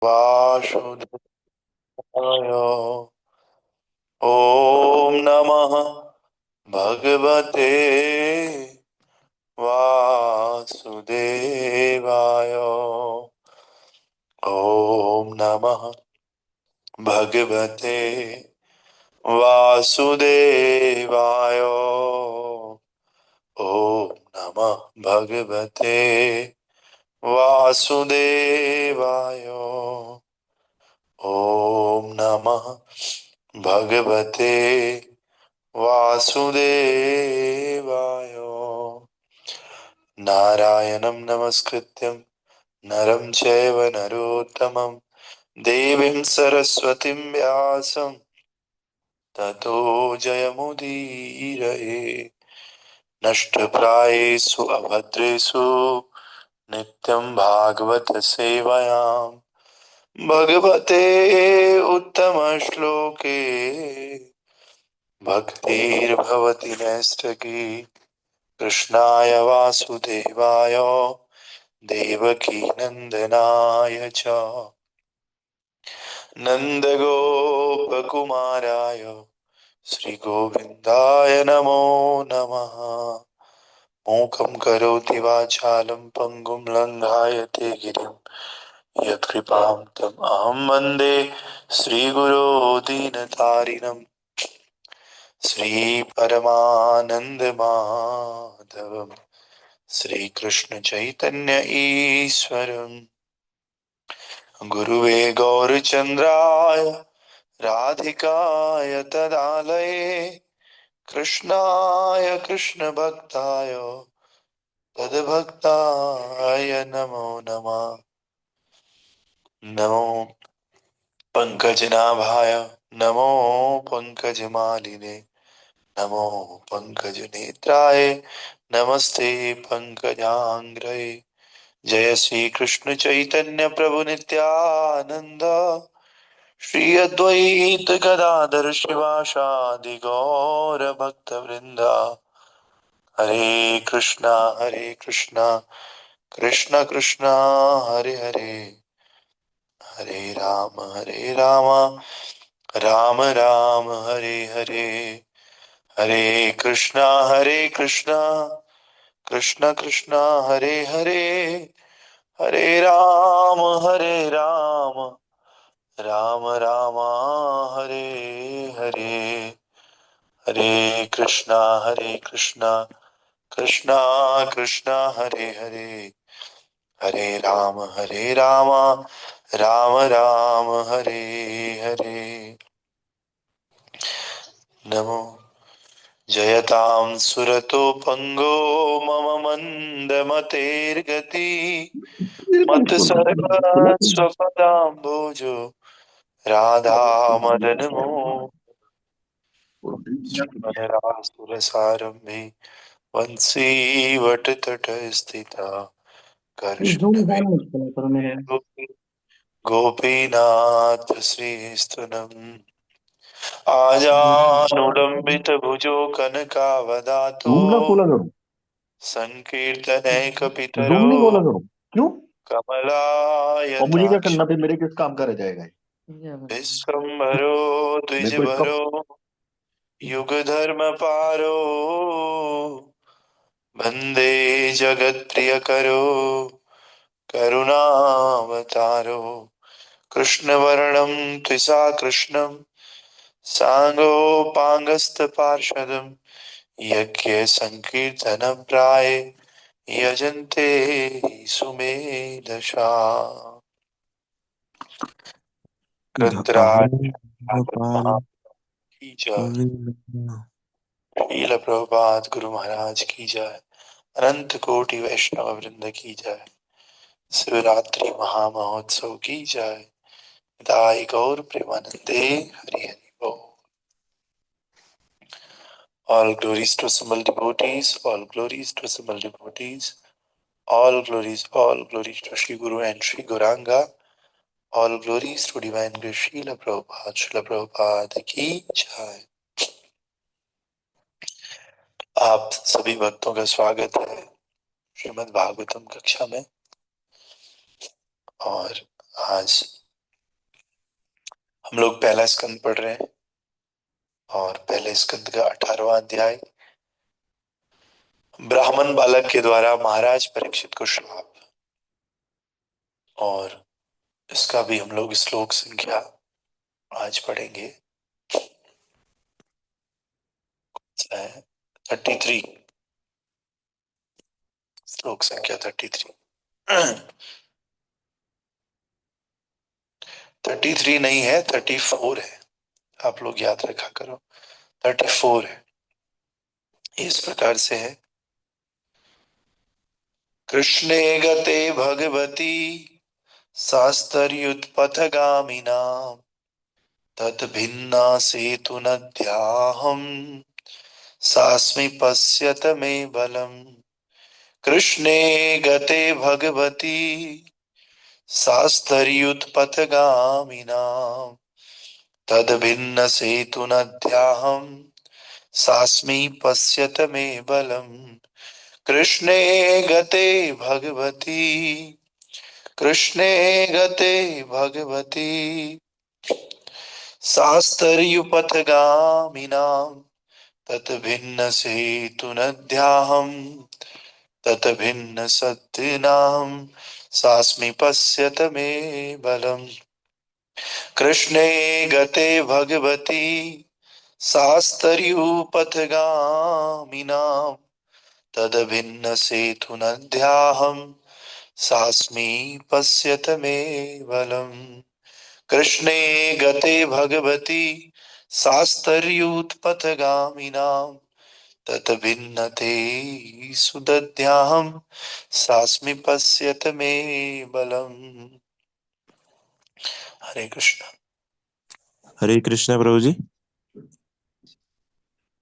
वासुदेवाय। ओम नमः भगवते वासुदेवाय। ओम नमः भगवते वासुदेवाय। ओम नमः भगवते वासुदेवाय। ओम नमः भगवते वासुदेवाय। नारायणं नमस्कृत्यं नरं चैव नरोत्तमं देवीं सरस्वतीं व्यासं ततो जयमुदीरये। नष्टप्रायेषु अभद्रेषु नित्यं भागवत सेवयां भगवते उत्तमश्लोके भक्तिर्भवति नैष्ठकी। कृष्णाय वासुदेवाय देवकी नंदनाय च नन्दगोपकुमाराय श्रीगोविन्दाय नमो नमः। मूकं करोति वाचालं पङ्गुं लङ्घायते गिरिं यत्कृपां तम् अहं वन्दे श्रीगुरो दीनतारिणम्। श्रीपरमानन्दमाधवम् श्रीकृष्ण चैतन्य ईश्वरम् गुरुवे गौरचन्द्राय राधिकाय तदालये कृष्णाय कृष्णभक्ताय तद्भक्ताय नमो नमः। नमो पङ्कजनाभाय नमो पङ्कजमालिने नमो पङ्कजनेत्राय नमस्ते पङ्कजाङ्घ्रे। जय श्री कृष्ण चैतन्य प्रभु नित्यानंद श्री अद्वैत गदाधर शिवासादि गौर भक्त वृंदा। हरे कृष्णा कृष्ण कृष्णा हरे हरे, हरे राम राम हरे हरे। हरे कृष्णा कृष्ण कृष्णा हरे हरे, हरे राम राम राम हरे हरे। हरे कृष्णा कृष्णा कृष्णा हरे हरे, हरे राम राम राम हरे हरे। नमो जयतां सुरतो पंगो मम मंद मतेर्गति मत स्वपदाम्बोजो राधा मदन मोह श्रीमदरासुरसारम्भे वंशी वटतट स्थिता कर्षण गोपीनाथ श्रीस्तुनम् आजानुलंबित भुजो कनकावदातो जूम ना खोला करो। संकीर्तनैकपितरो जूम नहीं खोला करो क्यों? और मुझे क्या कमलायताक्ष करना फिर? मेरे किस काम का रह जाएगा ये? विश्वम्भरो मेरे को इसका द्विजभरो युगधर्म पारो वन्दे जगत्प्रियकरो करुणावतारो कृष्णवर्णं त्रिशा कृष्णं साङ्गोपाङ्गस्थपार्षदं यज्ञ संकीर्तनप्राय यजन्ते सुमेधसा। कृतराज गोपाल की जय। शील प्रभुपाद गुरु महाराज की जय। अनंत कोटि वैष्णव वृंद की जय। शिवरात्रि महामहोत्सव की जय। दाई गौर प्रेमानंदे हरि हरि बोल। All glories to assembled devotees, all glories to assembled devotees, all glories to Sri Guru and Sri Gauranga, all glories to Divine Grace Srila Prabhupada की जय। आप सभी भक्तों का स्वागत है श्रीमद् भागवतम कक्षा में। और आज हम लोग पहला स्कंद पढ़ रहे हैं और पहले स्कंद का 18वां अध्याय, ब्राह्मण बालक के द्वारा महाराज परीक्षित को श्राप। और इसका भी हम लोग श्लोक संख्या आज पढ़ेंगे, 33, श्लोक संख्या 33। 33 नहीं है, 34 है, आप लोग याद रखा करो, 34 है। इस प्रकार से है, कृष्णे गते भगवती शास्त्रयुत्पथगामिना तत् भिन्ना सेतु नद्याहम सास्मि पश्यत मे बलम। कृष्णे गते भगवती शास्त्रयुत्पथगामिना तद् भिन्न सेतु नद्याहम सास्मि पश्यत मे बलम। कृष्णे गते भगवती, कृष्णे गते भगवती शास्त्रयुपथगामिनां तत् भिन्न सेतु नद्याहं तत् भिन्न सत्तिनां सास्मि पश्यत मे बलम्। कृष्णे गते भगवती शास्त्रयुपथगामिनां तद् भिन्न सेतु नद्याहं सास्मि पश्यत मे बलम्। कृष्णे गते भगवती शास्त्रयुत्पथगामिनां तत् भिन्नते सुदध्याहं सास्मि पश्यत मे बलम्। हरे कृष्ण। हरे कृष्ण प्रभु जी।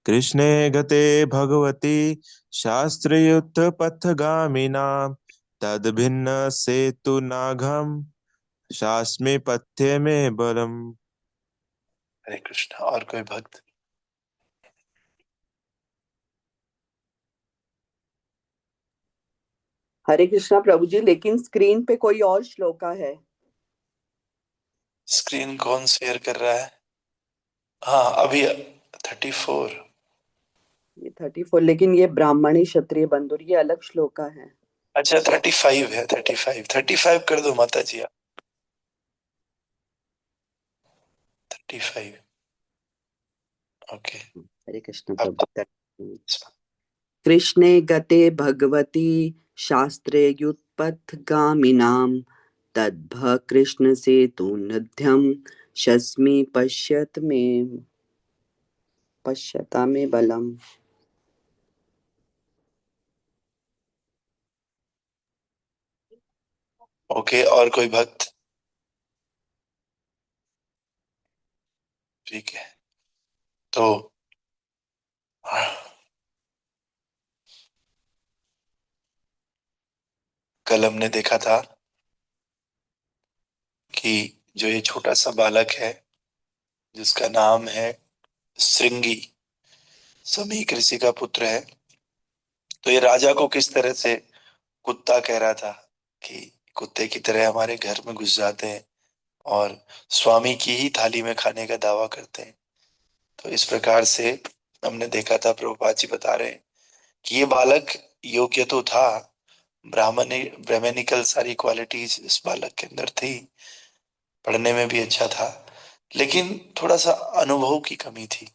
कृष्णे गते भगवती शास्त्रयुत पथगामिनां तद भिन्न सेतु नाघम शास्मे पथ्य में बलम। हरे कृष्ण। और कोई भक्त? हरे कृष्णा प्रभु जी, लेकिन स्क्रीन पे कोई और श्लोका है। स्क्रीन कौन शेयर कर रहा है? हाँ, अभी 34। ये 34, लेकिन ये ब्राह्मणी क्षत्रिय बंधुर, ये अलग श्लोका है। अच्छा, 35 है। 35 कर दो माता जी आप। 35, ओके। हरे कृष्ण अब प्रभु। कृष्णे गते भगवती शास्त्रे युत्पथगामिनां तद्भ कृष्ण सेतु नद्यं शस्मि पश्यता मे बलम्। ओके, और कोई भक्त? ठीक है, तो कल हमने देखा था कि जो ये छोटा सा बालक है जिसका नाम है श्रृंगी, समीक ऋषि का पुत्र है, तो ये राजा को किस तरह से कुत्ता कह रहा था कि कुत्ते की तरह हमारे घर में घुस जाते हैं और स्वामी की ही थाली में खाने का दावा करते हैं। तो इस प्रकार से हमने देखा था, प्रभुपाद जी बता रहे हैं कि ये बालक योग्य तो था, ब्राह्मणिकल सारी क्वालिटीज इस बालक के अंदर थी, पढ़ने में भी अच्छा था, लेकिन थोड़ा सा अनुभव की कमी थी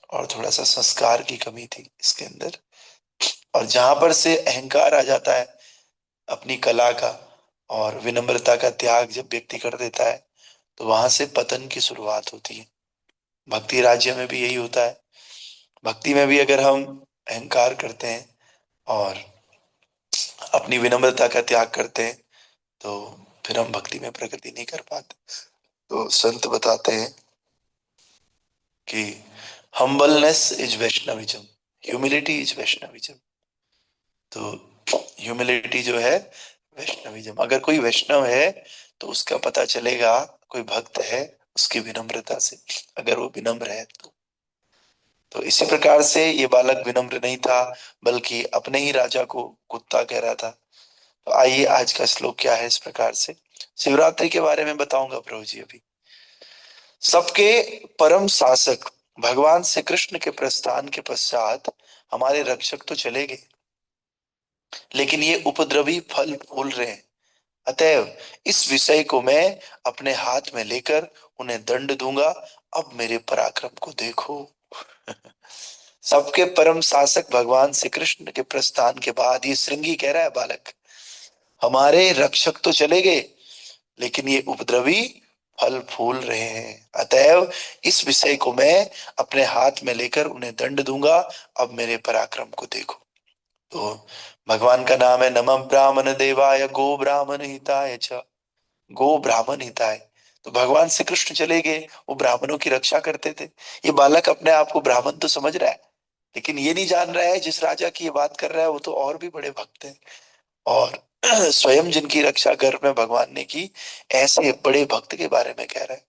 और थोड़ा सा संस्कार की कमी थी इसके अंदर। और जहां पर से अहंकार आ जाता है अपनी कला का और विनम्रता का त्याग जब व्यक्ति कर देता है, तो वहां से पतन की शुरुआत होती है। भक्ति राज्य में भी यही होता है। भक्ति में भी अगर हम अहंकार करते हैं और अपनी विनम्रता का त्याग करते हैं, तो फिर हम भक्ति में प्रगति नहीं कर पाते। तो संत बताते हैं कि humbleness is Vaishnavism, humility is Vaishnavism. तो ह्यूमिलिटी जो है वैष्णविज्म। अगर कोई वैष्णव है तो उसका पता चलेगा, कोई भक्त है, उसकी विनम्रता से, अगर वो विनम्र है तो इसी प्रकार से ये बालक विनम्र नहीं था, बल्कि अपने ही राजा को कुत्ता कह रहा था। तो आइए आज का श्लोक क्या है इस प्रकार से। शिवरात्रि के बारे में बताऊंगा प्रभु जी अभी। सबके परम शासक भगवान श्री कृष्ण के प्रस्थान के पश्चात हमारे रक्षक तो चले गए, लेकिन ये उपद्रवी फल फूल रहे हैं। अतएव इस विषय को मैं अपने हाथ में लेकर उन्हें दंड दूंगा। अब मेरे पराक्रम को देखो। सबके परम शासक भगवान श्री कृष्ण के प्रस्थान के बाद ये श्रृंगी कह रहा है, बालक हमारे रक्षक तो चले गए, लेकिन ये उपद्रवी फल फूल रहे हैं। अतएव इस विषय को मैं अपने हाथ में लेकर उन्हें दंड दूंगा। अब मेरे पराक्रम को देखो। तो भगवान का नाम है नमः ब्राह्मण देवाय गो ब्राह्मण हिताय च। गो ब्राह्मण हिताय। तो भगवान श्री कृष्ण चले गए, वो ब्राह्मणों की रक्षा करते थे। ये बालक अपने आप को ब्राह्मण तो समझ रहा है, लेकिन ये नहीं जान रहा है जिस राजा की ये बात कर रहा है वो तो और भी बड़े भक्त हैं, और स्वयं जिनकी रक्षा घर में भगवान ने की, ऐसे बड़े भक्त के बारे में कह रहा है।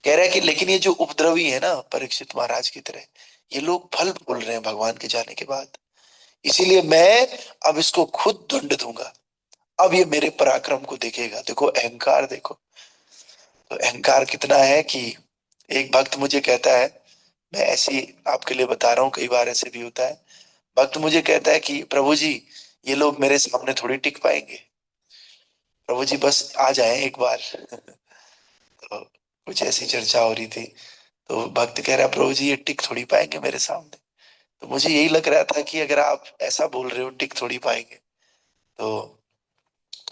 कह रहा है कि लेकिन ये जो उपद्रवी है ना परीक्षित महाराज की तरह, ये लोग फल फूल रहे हैं भगवान के जाने के बाद, इसीलिए मैं अब इसको खुद दंड दूंगा। अब ये मेरे पराक्रम को देखेगा। देखो अहंकार, देखो तो अहंकार कितना है कि एक भक्त मुझे कहता है, मैं ऐसे ही आपके लिए बता रहा हूँ, कई बार ऐसे भी होता है, भक्त मुझे कहता है कि प्रभु जी ये लोग मेरे सामने थोड़ी टिक पाएंगे, प्रभु जी बस आ जाएं एक बार। तो कुछ ऐसी चर्चा हो रही थी, तो भक्त कह रहा प्रभु जी ये टिक थोड़ी पाएंगे मेरे सामने। तो मुझे यही लग रहा था कि अगर आप ऐसा बोल रहे हो टिक थोड़ी पाएंगे, तो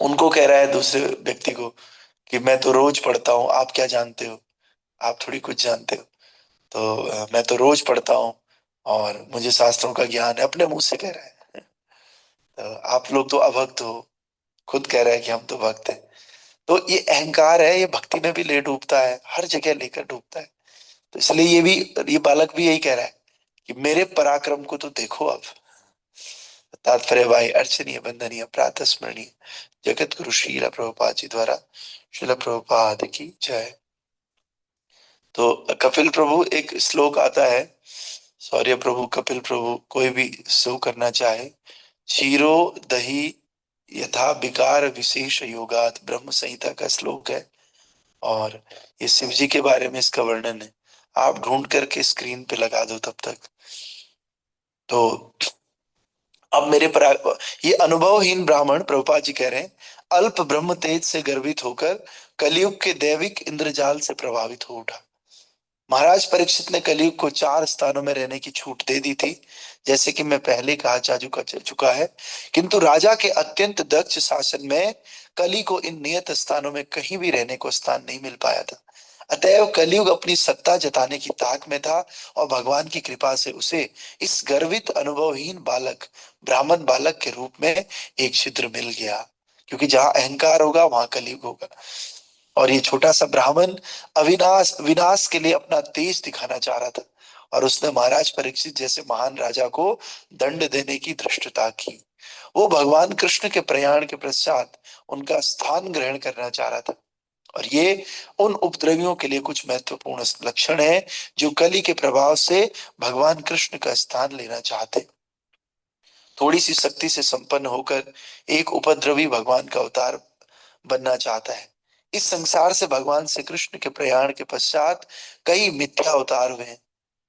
उनको कह रहा है दूसरे व्यक्ति को कि मैं तो रोज पढ़ता हूँ, आप क्या जानते हो, आप थोड़ी कुछ जानते हो। तो मैं तो रोज पढ़ता हूँ और मुझे शास्त्रों का ज्ञान है, अपने मुंह से कह रहा है। तो आप लोग तो अभक्त हो, खुद कह रहा है कि हम तो भक्त हैं। तो ये अहंकार है, ये भक्ति में भी ले डूबता है, हर जगह लेकर डूबता है। तो इसलिए ये बालक भी यही कह रहा है कि मेरे पराक्रम को तो देखो अब। तात्पर्य भाई अर्चनीय वंदनीय प्रातः स्मरणीय जगत गुरु श्रील प्रभुपाद जी द्वारा श्रील प्रभुपाद की जय। तो कपिल प्रभु एक श्लोक आता है, सौर्य प्रभु कपिल प्रभु कोई भी शो करना चाहे, क्षीरो दही यथा विकार विशेष योगात, ब्रह्म संहिता का श्लोक है और ये शिव जी के बारे में इसका वर्णन है। आप ढूंढ करके स्क्रीन पे लगा दो तब तक। तो अब मेरे पर ये अनुभवहीन ब्राह्मण, प्रभुपाद जी कह रहे हैं, अल्प ब्रह्म तेज से गर्वित होकर कलयुग के दैविक इंद्रजाल से प्रभावित हो उठा। महाराज परीक्षित ने कलयुग को 4 स्थानों में रहने की छूट दे दी थी, जैसे कि मैं पहले कहा जा चुका है, किंतु राजा के अत्यंत दक्ष शासन में कली को इन नियत स्थानों में कहीं भी रहने को स्थान नहीं मिल पाया था। अतएव कलयुग अपनी सत्ता जताने की ताक में था और भगवान की कृपा से उसे इस गर्वित अनुभवहीन बालक, ब्राह्मण बालक के रूप में एक छिद्र मिल गया, क्योंकि जहां अहंकार होगा वहां कलयुग होगा। और ये छोटा सा ब्राह्मण अविनाश विनाश के लिए अपना तेज दिखाना चाह रहा था, और उसने महाराज परीक्षित जैसे महान राजा को दंड देने की धृष्टता की। वो भगवान कृष्ण के प्रयाण के पश्चात उनका स्थान ग्रहण करना चाह रहा था, और ये उन उपद्रवियों के लिए कुछ महत्वपूर्ण लक्षण है जो कली के प्रभाव से भगवान कृष्ण का स्थान लेना चाहते। थोड़ी सी शक्ति से संपन्न होकर एक उपद्रवी भगवान का अवतार बनना चाहता है। इस संसार से भगवान श्री कृष्ण के प्रयाण के पश्चात कई मिथ्या अवतार हुए,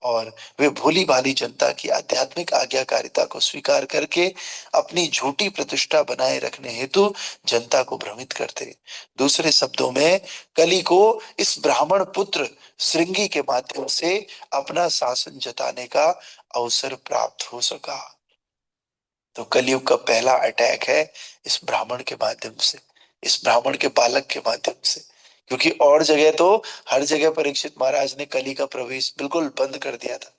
और वे भोली भाली जनता की आध्यात्मिक आज्ञाकारिता को स्वीकार करके अपनी झूठी प्रतिष्ठा बनाए रखने हेतु जनता को भ्रमित करते। दूसरे शब्दों में कली को इस ब्राह्मण पुत्र श्रृंगी के माध्यम से अपना शासन जताने का अवसर प्राप्त हो सका। तो कलयुग का पहला अटैक है इस ब्राह्मण के माध्यम से, इस ब्राह्मण के बालक के माध्यम से, क्योंकि और जगह तो हर जगह परीक्षित महाराज ने कली का प्रवेश बिल्कुल बंद कर दिया था,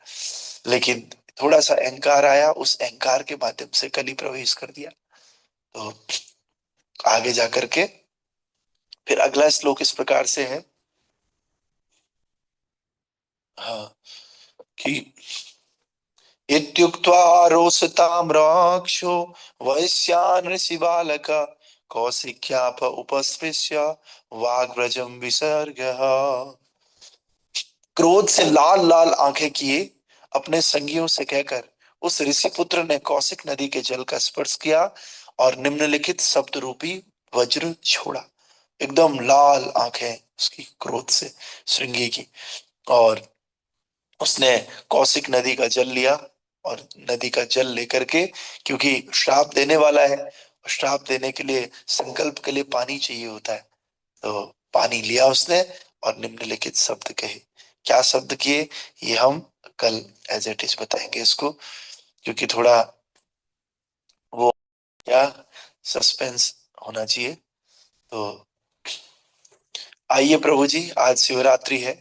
लेकिन थोड़ा सा अहंकार आया, उस अहंकार के माध्यम से कली प्रवेश कर दिया। तो आगे जाकर के फिर अगला श्लोक इस प्रकार से है, हाँ, कि इत्युक्त्वा रोषतां राक्षो वैश्यान् ऋषिबालक कौशिक्याप उपस्पृश्य वाग्व्रजं विसर्गः। क्रोध से लाल लाल आंखें किए अपने संगियों से कहकर उस ऋषि पुत्र ने कौशिक नदी के जल का स्पर्श किया और निम्नलिखित शब्द रूपी वज्र छोड़ा। एकदम लाल आंखें उसकी क्रोध से, श्रृंगी की। और उसने कौशिक नदी का जल लिया, और नदी का जल लेकर के, क्योंकि श्राप देने वाला है, और श्राप देने के लिए, संकल्प के लिए पानी चाहिए होता है, तो पानी लिया उसने और निम्नलिखित शब्द कहे। क्या शब्द किए, ये हम कल एज इट इज बताएंगे इसको, क्योंकि थोड़ा वो क्या सस्पेंस होना चाहिए। तो आइए प्रभु जी, आज शिवरात्रि है।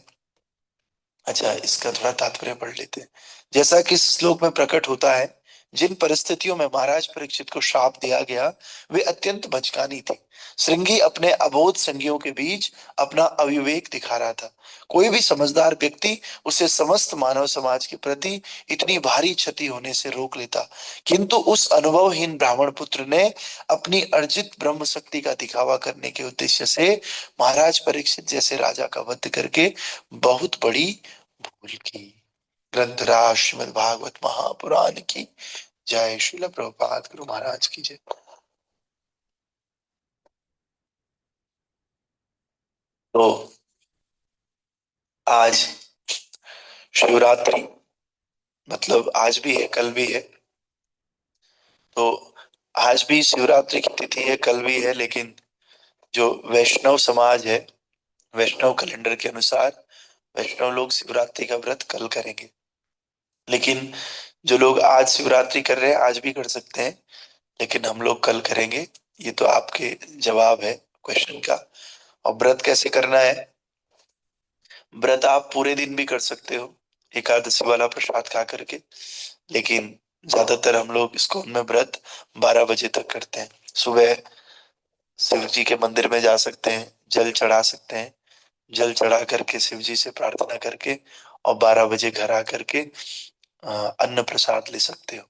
अच्छा, इसका थोड़ा तात्पर्य पढ़ लेते हैं। जैसा कि इस श्लोक में प्रकट होता है, जिन परिस्थितियों में महाराज परीक्षित को श्राप दिया गया वे अत्यंत भचकानी थी। श्रृंगी अपने अबोध संगियों के बीच अपना अविवेक दिखा रहा था। कोई भी समझदार व्यक्ति उसे समस्त मानव समाज के प्रति इतनी भारी क्षति होने से रोक लेता, किंतु उस अनुभवहीन ब्राह्मण पुत्र ने अपनी अर्जित ब्रह्म शक्ति का दिखावा करने के उद्देश्य से महाराज परीक्षित जैसे राजा का वध करके बहुत बड़ी भूल की। ग्रंथराज श्रीमद् भागवत महापुराण की जय। श्रील प्रभुपाद गुरु महाराज की जय। तो आज शिवरात्रि, मतलब आज भी है कल भी है, तो आज भी शिवरात्रि की तिथि है, कल भी है, लेकिन जो वैष्णव समाज है, वैष्णव कैलेंडर के अनुसार वैष्णव लोग शिवरात्रि का व्रत कल करेंगे। लेकिन जो लोग आज शिवरात्रि कर रहे हैं आज भी कर सकते हैं, लेकिन हम लोग कल करेंगे। ये तो आपके जवाब है क्वेश्चन का। और व्रत कैसे करना है, व्रत आप पूरे दिन भी कर सकते हो एकादशी वाला प्रसाद खा करके, लेकिन ज्यादातर हम लोग इसको उनमें व्रत 12 बजे तक करते हैं। सुबह शिव जी के मंदिर में जा सकते हैं, जल चढ़ा सकते हैं, जल चढ़ा करके शिव जी से प्रार्थना करके और 12 बजे घर आ करके अन्न प्रसाद ले सकते हो।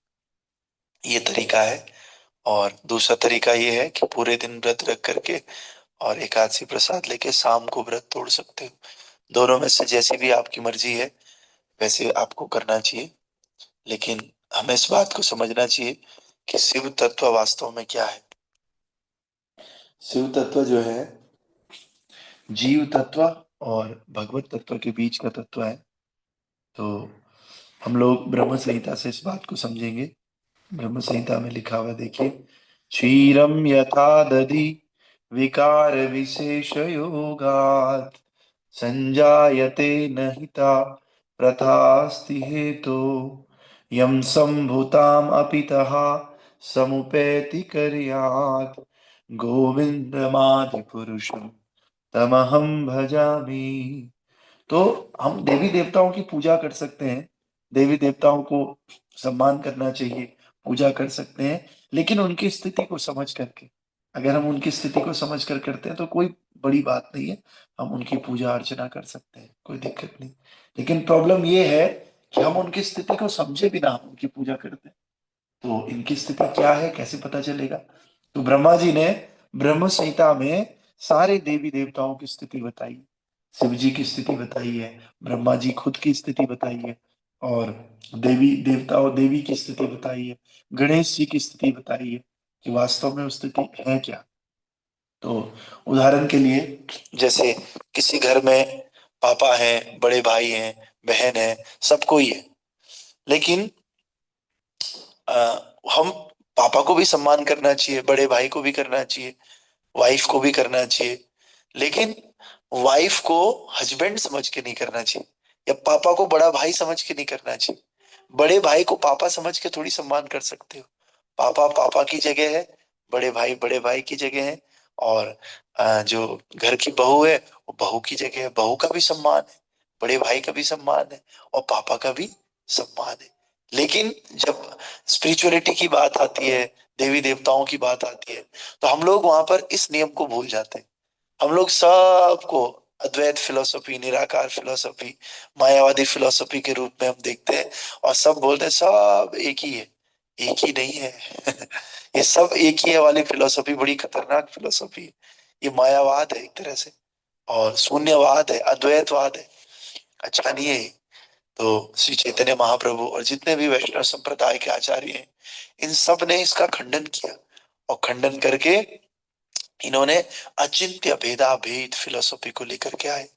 ये तरीका है। और दूसरा तरीका ये है कि पूरे दिन व्रत रख करके और एकादशी प्रसाद लेके शाम को व्रत तोड़ सकते हो। दोनों में से जैसी भी आपकी मर्जी है वैसे आपको करना चाहिए, लेकिन हमें इस बात को समझना चाहिए कि शिव तत्व वास्तव में क्या है। शिव तत्व जो है जीव तत्व और भगवत तत्व के बीच का तत्व है। तो हम लोग ब्रह्म संहिता से इस बात को समझेंगे। ब्रह्म संहिता में लिखा हुआ देखिए, क्षीरम यथा दधि विकार विशेष योगात् संजायते नहिता प्रथास्ति हेतो यम संभुताम अपितः समुपैति कर्यात् गोविंदमादि पुरुषम तमहम भजामि। तो हम देवी देवताओं की पूजा कर सकते हैं, देवी देवताओं को सम्मान करना चाहिए, पूजा कर सकते हैं, लेकिन उनकी स्थिति को समझ करके। अगर हम उनकी स्थिति को समझ कर करते हैं तो कोई बड़ी बात नहीं है, हम उनकी पूजा अर्चना कर सकते हैं, कोई दिक्कत नहीं। लेकिन प्रॉब्लम ये है कि हम उनकी स्थिति को समझे बिना हम उनकी पूजा करते हैं, तो इनकी स्थिति क्या है कैसे पता चलेगा। तो ब्रह्मा जी ने ब्रह्म संहिता में सारे देवी देवताओं की स्थिति बताई, शिव जी की स्थिति बताई है, ब्रह्मा जी खुद की स्थिति बताई है, और देवी देवताओं देवी की स्थिति बताई है, गणेश जी की स्थिति बताई है कि वास्तव में वो स्थिति है क्या। तो उदाहरण के लिए, जैसे किसी घर में पापा हैं, बड़े भाई हैं, बहन है, सब कोई है, लेकिन हम पापा को भी सम्मान करना चाहिए, बड़े भाई को भी करना चाहिए, वाइफ को भी करना चाहिए, लेकिन वाइफ को हस्बैंड समझ के नहीं करना चाहिए, या पापा को बड़ा भाई समझ के नहीं करना चाहिए। बड़े भाई को पापा समझ के थोड़ी सम्मान कर सकते हो। पापा पापा की जगह है, बड़े भाई की जगह है, और जो घर की बहू है वो बहू की जगह है। बहू का भी सम्मान है, बड़े भाई का भी सम्मान है, और पापा का भी सम्मान है। लेकिन जब स्पिरिचुअलिटी की बात आती है, देवी देवताओं की बात आती है, तो हम लोग वहां पर इस नियम को भूल जाते हैं। हम लोग सबको अद्वैत फिलोसफी, निराकार फिलोसफी, मायावादी फिलोसफी के रूप में हम देखते हैं, और सब बोलते हैं सब एक ही है। एक ही नहीं है ये सब एक ही है वाली फिलोसफी बड़ी खतरनाक फिलोसफी है। ये मायावाद है एक तरह से, और शून्यवाद है, अद्वैतवाद है, अच्छा नहीं है ये। तो श्री चैतन्य महाप्रभु और जितने भी वैष्णव संप्रदाय के आचार्य हैं, इन सब ने इसका खंडन किया, और खंडन करके इन्होंने अचिंत्य भेदा भेद फिलोसॉफी को लेकर के आए।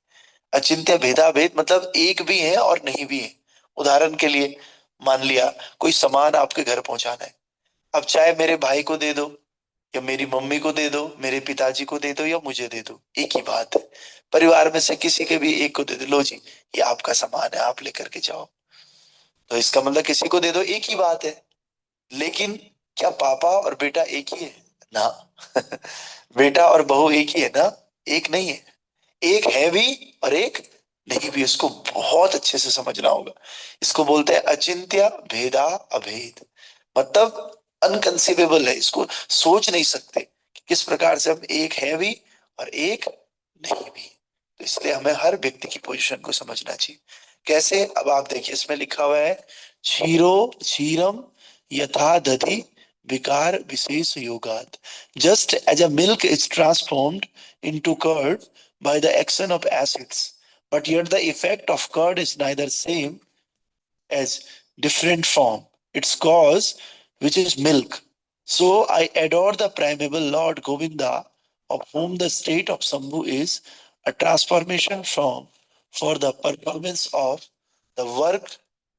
अचिंत्य भेदा भेद मतलब एक भी है और नहीं भी है। उदाहरण के लिए मान लिया कोई सामान आपके घर पहुंचाना है, अब चाहे मेरे भाई को दे दो या मेरी मम्मी को दे दो, मेरे पिताजी को दे दो या मुझे दे दो, एक ही बात है। परिवार में से किसी के भी एक को दे दो, लो जी ये आपका सामान है आप लेकर के जाओ, तो इसका मतलब किसी को दे दो एक ही बात है। लेकिन क्या पापा और बेटा एक ही है ना? बेटा और बहू एक ही है ना? एक नहीं है। एक है भी और एक नहीं भी। इसको बहुत अच्छे से समझना होगा। इसको बोलते हैं अचिंत्य भेदा अभेद, मतलब अनकंसीवेबल है, इसको सोच नहीं सकते कि किस प्रकार से हम एक है भी और एक नहीं भी। तो इसलिए हमें हर व्यक्ति की पोजीशन को समझना चाहिए। कैसे? अब आप देखिए इसमें लिखा हुआ है क्षीरो क्षीरम यथा दधि विकार विशेष योगात, just as a milk is transformed into curd by the action of acids, but yet the effect of curd is neither same as different form its cause, which is milk. So I adore the primeval Lord Govinda, of whom the state of Sambhu is a transformation from for the performance of the work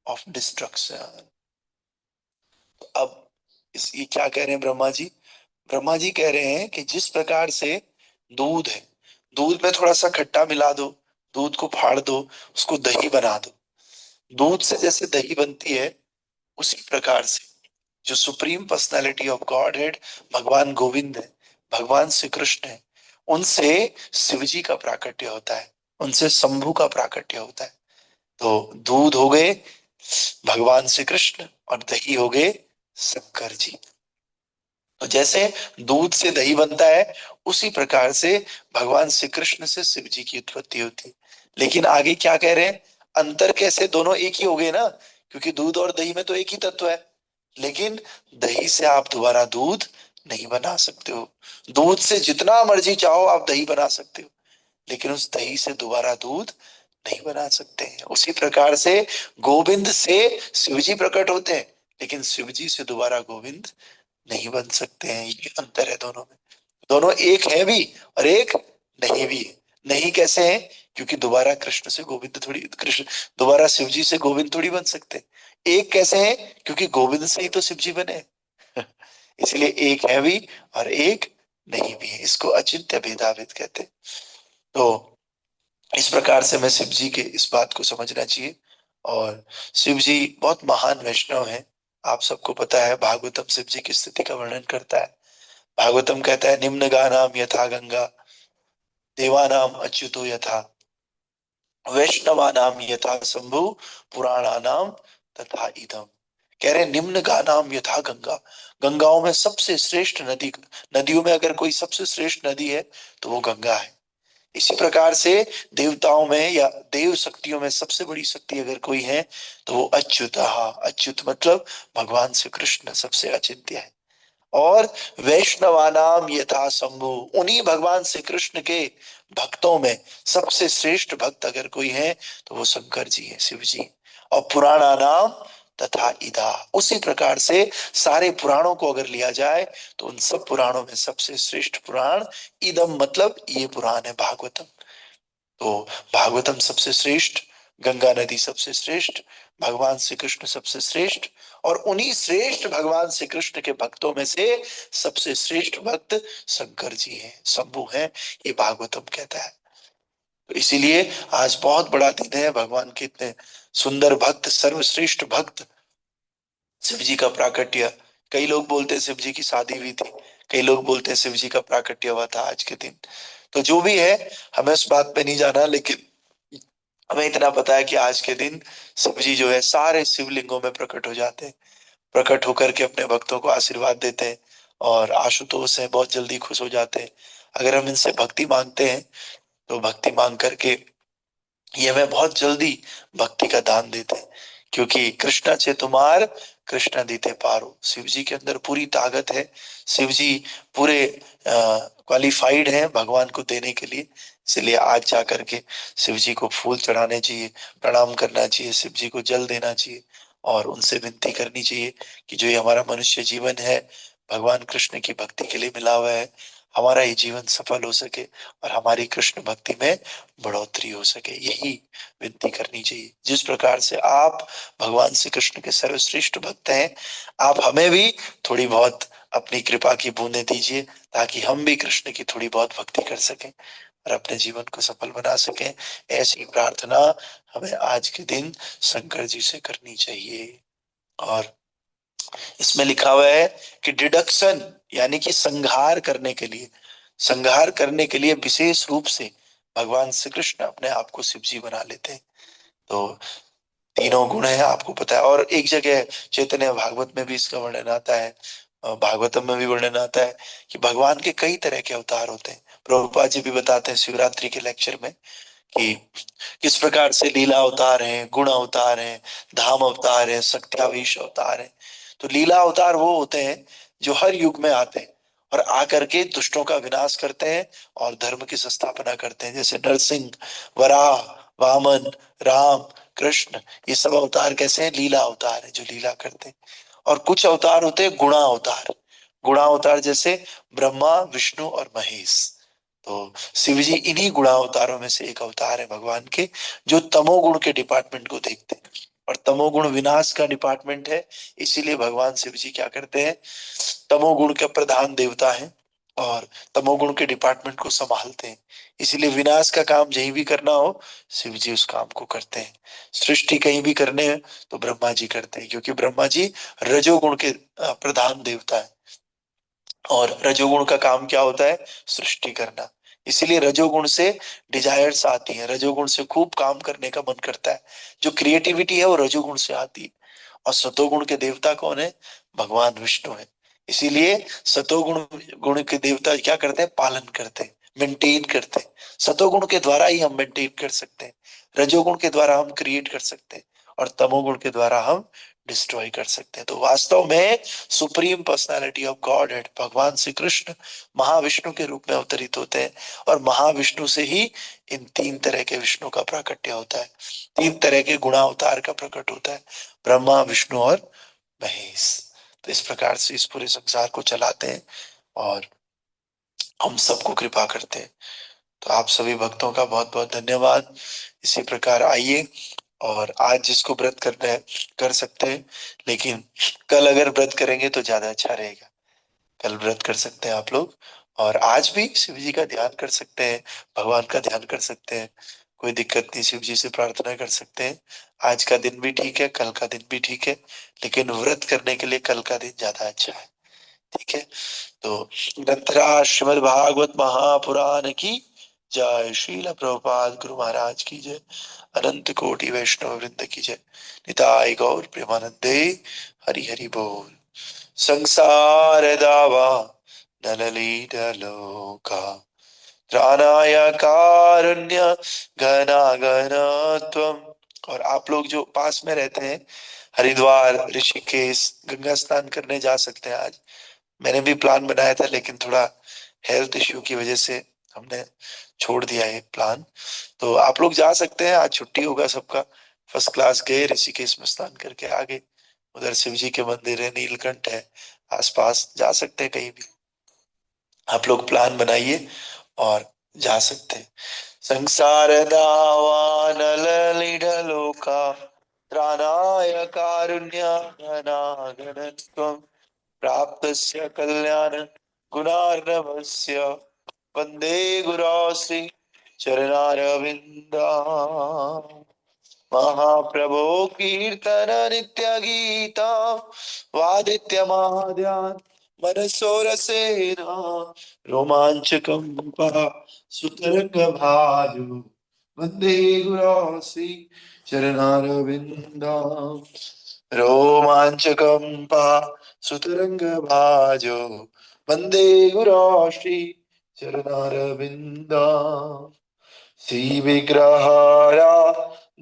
of destruction. अब ये क्या कह रहे हैं ब्रह्मा जी? ब्रह्मा जी कह रहे हैं कि जिस प्रकार से दूध है, दूध में थोड़ा सा खट्टा मिला दो, दूध को फाड़ दो, उसको दही बना दो, दूध से जैसे दही बनती है, उसी प्रकार से जो supreme personality of God head भगवान गोविंद है, भगवान श्री कृष्ण है, उनसे शिव जी का प्राकट्य होता है, उनसे शंभु का प्राकट्य होता है। तो दूध हो गए भगवान श्री कृष्ण और दही हो गए शंकर जी। तो जैसे दूध से दही बनता है, उसी प्रकार से भगवान श्री कृष्ण से शिव जी की उत्पत्ति होती है। लेकिन आगे क्या कह रहे हैं? अंतर कैसे? दोनों एक ही हो गए ना, क्योंकि दूध और दही में तो एक ही तत्व है। लेकिन दही से आप दोबारा दूध नहीं बना सकते हो। दूध से जितना मर्जी चाहो आप दही बना सकते हो, लेकिन उस दही से दोबारा दूध नहीं बना सकते हैं। उसी प्रकार से गोविंद से शिवजी प्रकट होते हैं, लेकिन शिवजी से दोबारा गोविंद नहीं बन सकते हैं। ये अंतर है दोनों में। दोनों एक है भी और एक नहीं भी है। नहीं कैसे है? क्योंकि दोबारा कृष्ण से गोविंद थोड़ी, कृष्ण दोबारा शिवजी से गोविंद थोड़ी बन सकते। एक कैसे है? क्योंकि गोविंद से ही तो शिवजी बने। इसलिए एक है भी और एक नहीं भी है। इसको अचिंत्य भेदाभेद कहते हैं। तो इस प्रकार से हमें शिव जी के इस बात को समझना चाहिए। और शिव जी बहुत महान वैष्णव हैं। आप सबको पता है भागवतम शिव जी की स्थिति का वर्णन करता है। भागवतम कहता है निम्न गानाम यथा गंगा देवानाम अच्युतो यथा वैष्णवानाम यथा शंभु पुराणानाम तथा इदम। कह रहे निम्न गानाम यथा गंगा, गंगाओं में सबसे श्रेष्ठ नदी, नदियों में अगर कोई सबसे श्रेष्ठ नदी है तो वो गंगा है। इसी प्रकार से देवताओं में या देव शक्तियों में सबसे बड़ी शक्ति अगर कोई है तो वो अच्युत। अच्युत मतलब भगवान श्री कृष्ण सबसे अचिंत्य है। और वैष्णवानाम यथा शंभु, उन्हीं भगवान श्री कृष्ण के भक्तों में सबसे श्रेष्ठ भक्त अगर कोई है तो वो शंकर जी है, शिव जी। और पुराणा नाम तथा इदा, उसी प्रकार से सारे पुराणों को अगर लिया जाए तो उन सब पुराणों में सबसे श्रेष्ठ पुराण इदम मतलब ये पुराण है भागवतम। तो भागवतम सबसे श्रेष्ठ, गंगा नदी सबसे श्रेष्ठ, भगवान श्री कृष्ण सबसे श्रेष्ठ, और उन्हीं श्रेष्ठ भगवान श्री कृष्ण के भक्तों में से सबसे श्रेष्ठ भक्त शंकर जी हैं, शंभु हैं, ये भागवतम कहता है। तो इसीलिए आज बहुत बड़ा दिन है। भगवान के इतने सुंदर भक्त, सर्वश्रेष्ठ भक्त शिव जी का प्राकट्य। कई लोग बोलते हैं शिव जी की शादी हुई थी, कई लोग बोलते हैं शिव जी का प्राकट्य हुआ था आज के दिन। तो जो भी है हमें उस बात पे नहीं जाना, लेकिन हमें इतना पता है कि आज के दिन शिव जी जो है सारे शिवलिंगों में प्रकट हो जाते हैं, प्रकट होकर के अपने भक्तों को आशीर्वाद देते हैं। और आशुतोष है बहुत जल्दी खुश हो जाते हैं। अगर हम इनसे भक्ति मांगते हैं तो भक्ति मांग करके ये हमें बहुत जल्दी भक्ति का दान देते हैं। क्योंकि कृष्णा चे तुम्हार कृष्णा दीते पारो, शिव जी के अंदर पूरी ताकत है। शिव जी पूरे क्वालिफाइड हैं भगवान को देने के लिए। इसलिए आज जा करके शिव जी को फूल चढ़ाने चाहिए, प्रणाम करना चाहिए, शिव जी को जल देना चाहिए और उनसे विनती करनी चाहिए कि जो ये हमारा मनुष्य जीवन है भगवान कृष्ण की भक्ति के लिए मिला हुआ है, हमारा ये जीवन सफल हो सके और हमारी कृष्ण भक्ति में बढ़ोतरी हो सके। यही विनती करनी चाहिए। जिस प्रकार से आप भगवान श्री कृष्ण के सर्वश्रेष्ठ भक्त हैं, आप हमें भी थोड़ी बहुत अपनी कृपा की बूंदें दीजिए, ताकि हम भी कृष्ण की थोड़ी बहुत भक्ति कर सकें और अपने जीवन को सफल बना सकें। ऐसी प्रार्थना हमें आज के दिन शंकर जी से करनी चाहिए। और इसमें लिखा हुआ है कि डिडक्शन यानी कि संहार करने के लिए विशेष रूप से भगवान श्री कृष्ण अपने आप को शिव जी बना लेते हैं। तो तीनों गुण है, आपको पता है। और एक जगह चैतन्य भागवत में भी इसका वर्णन आता है, भागवतम में भी वर्णन आता है कि भगवान के कई तरह के अवतार होते हैं। प्रभुपाद जी भी बताते हैं शिवरात्रि के लेक्चर में कि किस प्रकार से लीला अवतार हैं, गुण अवतार हैं, धाम अवतार हैं, सत्यावीश अवतार हैं। तो लीला अवतार वो होते हैं जो हर युग में आते हैं और आकर के दुष्टों का विनाश करते हैं और धर्म की स्थापना करते हैं। जैसे नरसिंह, वराह, वामन, राम, कृष्ण, ये सब अवतार कैसे हैं? लीला अवतार है, जो लीला करते हैं। और कुछ अवतार होते हैं गुणा अवतार। गुणा अवतार जैसे ब्रह्मा, विष्णु और महेश। तो शिव जी इन्हीं गुणावतारों में से एक अवतार है भगवान के, जो तमोगुण के डिपार्टमेंट को देखते हैं। और तमोगुण विनाश का डिपार्टमेंट है, इसीलिए भगवान शिव जी क्या करते हैं? तमोगुण के प्रधान देवता हैं और तमोगुण के डिपार्टमेंट को संभालते हैं। इसीलिए विनाश का काम कहीं भी करना हो, शिव जी उस काम को करते हैं। सृष्टि कहीं भी करने हैं तो ब्रह्मा जी करते हैं, क्योंकि ब्रह्मा जी रजोगुण के प्रधान देवता है। और रजोगुण का काम क्या होता है? सृष्टि करना। इसीलिए रजोगुण से डिजायर्स आती हैं, रजोगुण से खूब काम करने का मन करता है। जो क्रिएटिविटी है वो रजोगुण से आती है। और सतोगुण के देवता कौन है? भगवान विष्णु है। इसीलिए सतोगुण गुण के देवता क्या करते हैं? पालन करते हैं, मेंटेन करते हैं। सतोगुण के द्वारा ही हम मेंटेन कर सकते हैं, रजोगुण के द्वारा हम क्रिएट कर सकते हैं और तमोगुण के द्वारा हम डिस्ट्रॉय कर सकते हैं। तो वास्तव में supreme personality of God head भगवान श्री कृष्ण महाविष्णु के रूप में अवतरित होते हैं। और महाविष्णु से ही इन तीन तरह के विष्णु का प्राकट्य होता है, तीन तरह के गुणावतार का प्रकट होता है, ब्रह्मा, विष्णु और महेश। तो इस प्रकार से इस पूरे संसार को चलाते हैं और हम सबको कृपा करते हैं। तो आप सभी भक्तों का बहुत बहुत धन्यवाद। इसी प्रकार आइए, और आज जिसको व्रत करना है कर सकते हैं, लेकिन कल अगर व्रत करेंगे तो ज्यादा अच्छा रहेगा। कल व्रत कर सकते हैं आप लोग, और आज भी शिव जी का ध्यान कर सकते हैं, भगवान का ध्यान कर सकते हैं। कोई दिक्कत नहीं, शिव जी से प्रार्थना कर सकते हैं। आज का दिन भी ठीक है, कल का दिन भी ठीक है, लेकिन व्रत करने के लिए कल का दिन ज्यादा अच्छा है। ठीक है। तो ग्रंथराज श्रीमद् भागवत महापुराण की जय। श्रील प्रभुपाद गुरु महाराज की जय। अनंत कोटि वैष्णव वृंद की जय। निताय गौर प्रेमानंदे। हरि हरि बोल। संसार दावा नललीडलोका त्राणाय कारुण्य घनाघन त्वम्। और आप लोग जो पास में रहते हैं, हरिद्वार, ऋषिकेश, गंगा स्नान करने जा सकते हैं आज। मैंने भी प्लान बनाया था, लेकिन थोड़ा हेल्थ इश्यू की वजह से हमने छोड़ दिया है प्लान। तो आप लोग जा सकते हैं, आज छुट्टी होगा सबका। फर्स्ट क्लास गए, ऋषिकेश में स्नान करके आ गए। उधर शिव जी के मंदिर है, नीलकंठ है, आसपास जा सकते हैं कहीं भी। आप लोग प्लान बनाइए और जा सकते हैं। संसार दावानल लोका त्राणाय कारुण्य घनाघनत्वम् प्राप्तस्य कल्याण गुणार्णवस्य वन्दे गुरोश्री चरणारविन्दा। महाप्रभो कीर्तन नित्य गीता वादित्य महाध्यान मनसोरसेना रोमांचकं सुतरंग भाजो वन्दे गुरोश्री चरणारविन्दा। रोमांचकं सुतरंग भाजो वन्दे गुरोश्री चरणारविन्दा। श्री विग्रहारा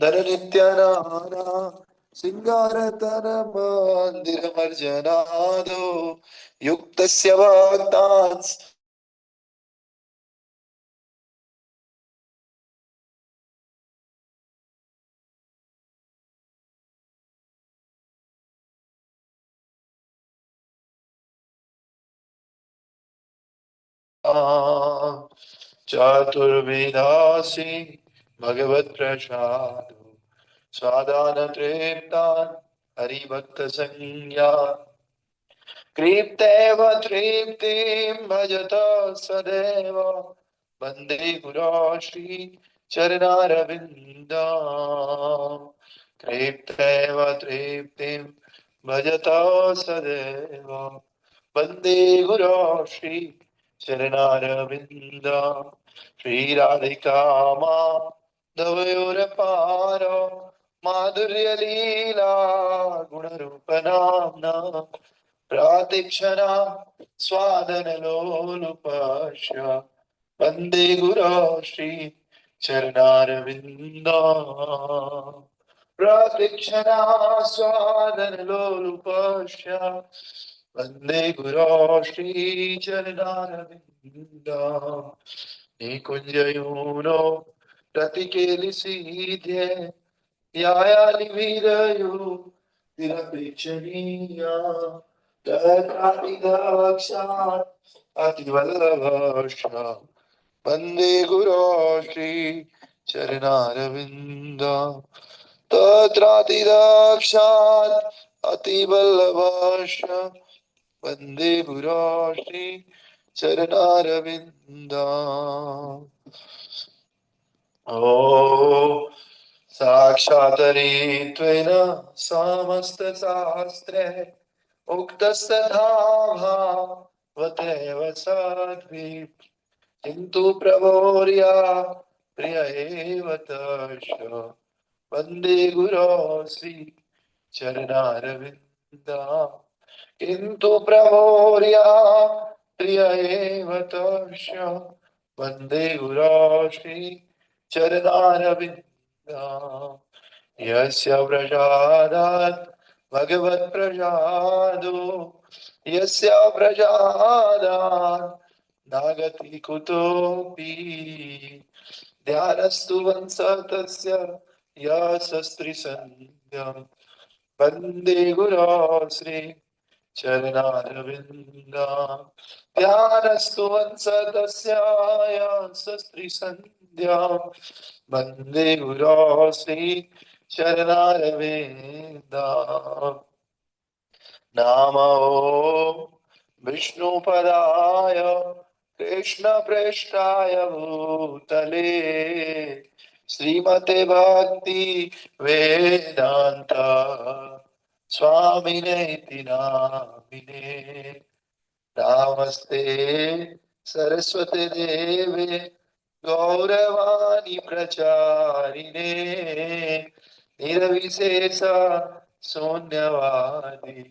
धन नित्य नाना सिंगारतन मंदिर मर्जनादो युक्तस्य भक्तांस चतुर्विधासी भगवत प्रसाद स्वादान तृप्तान हरिभक्त संज्ञा कृप्तेव तृप्तिं भजत सदैव वन्दे गुरो श्री चरणारविन्दम् कृप्तेव तृप्तिं भजत सदैव वन्दे गुरो श्री चरणारविन्दम् श्रीराधिका माधवयोरपार माधुर्यलीला गुणरूपनाम्ना प्रातिक्षणा स्वादनलोलुपश्य वन्दे गुरो श्री चरणारविन्दा प्रातिक्षणा स्वादनलोलुपश्य वन्दे गुरो श्री चरणारविन्दा निकुञ्जयूनो प्रतिकेलिसीध्ये यायालिवीरयो निरपेक्षणीया तत्रातिदाक्षात् अतिवल्लभश्च वन्दे गुरो श्री चरणारविन्द तत्रातिदाक्षात् अतिवल्लभश्च वन्दे गुरो श्री चरणारविन्द ओ साक्षात्तरेत्वेन समस्तशास्त्रे उक्तस्तथा भावतैव साध्वी किन्तु प्रभोर्या प्रिय एव तस्य वन्दे गुरो श्री चरणारविन्दा किन्तु प्रभोर्या प्रिय एव तस्य वन्दे गुरो श्री चरणारविन्दा यस्य प्रसादात् भगवत्प्रसादो यस्य प्रसादात् नागति कुतोऽपि ध्यानस्तु वंस तस्य यशस्त्रिसन्ध्यं वन्दे गुरो श्री चरणारविन्दा ध्यानस्तु वंस तस्य यशस्त्रिसन्ध्यं वन्दे गुरो श्री चरणारविन्दा नमो विष्णुपदाय कृष्णप्रेष्ठाय भूतले श्रीमते भक्ति वेदांत स्वामिने इति नामिने नमस्ते सरस्वती देवे गौरवाणी प्रचारिणे निर्विशेष शून्यवादी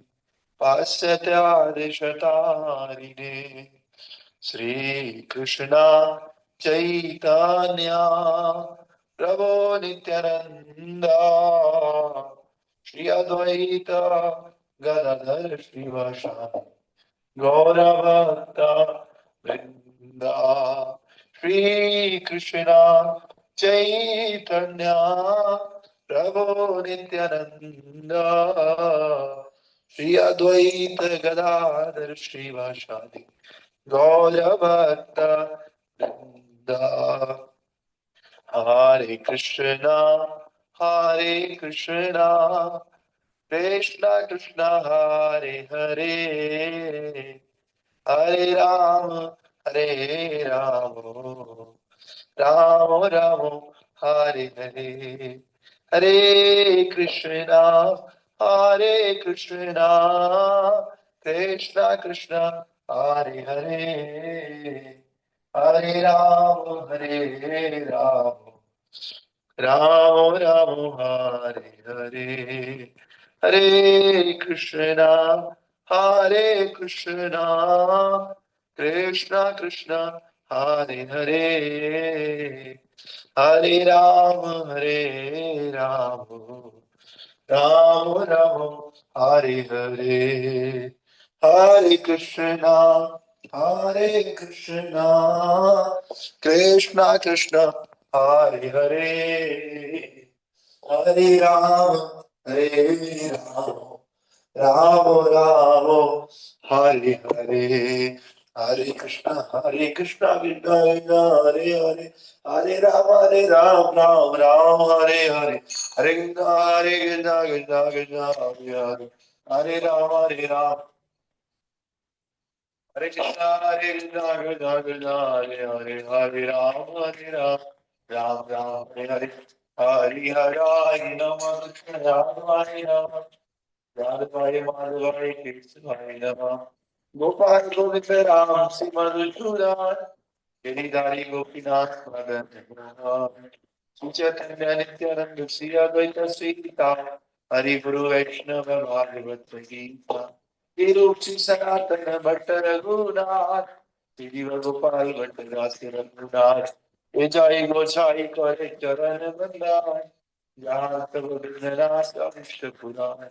पाश्चात्यादिशतारिणे श्री कृष्णा चैतन्या प्रभो नित्यानंदा श्री अद्वैत गदाधर श्रीवासादि गौरभक्ता वृंदा श्री कृष्णा चैतन्या प्रभो नित्यानंदा श्री अद्वैत गदाधर श्रीवासादि गौरभक्ता वृंदा हरे Krishna Krishna Krishna Hare Hare Hare Ram Ram Ram Hare Hare Hare Krishna Krishna Krishna Hare Hare Hare Ram Ram Ram Hare Hare Hare Krishna Krishna Krishna Hare Hare Hare Ram Ram Ram Hare Hare Hare Krishna Krishna Krishna Hare Hare Hare Ram Ram Ram Hare Hare Hare Krishna Hare Krishna Krishna Krishna Hare Hare Hare Ram Ram Ram Hare Hare Hare Krishna Krishna Krishna Hare Hare Hare Ram Hare Krishna Krishna Krishna Krishna Hare Hare Hare Ram Ram Ram Hare Hare Hari Hare Namah Krishna Hare Namah Radhaye Madhavaye Krishnaye Namah Gopal Govinda Ram Simadhusudan Giridhari Gopinath Madan Suchatanya Nityananda Sri Advaita Sita Hari Guru Vaishnava Bhagavat Gita Tiruchi Sanatana Bhatta Raghunath Sidiva Gopal Bhatta Rasi Raghunath Ejai Gochai Kare Charan Bandhan Jahant Govinda Rasa Vishnu Puran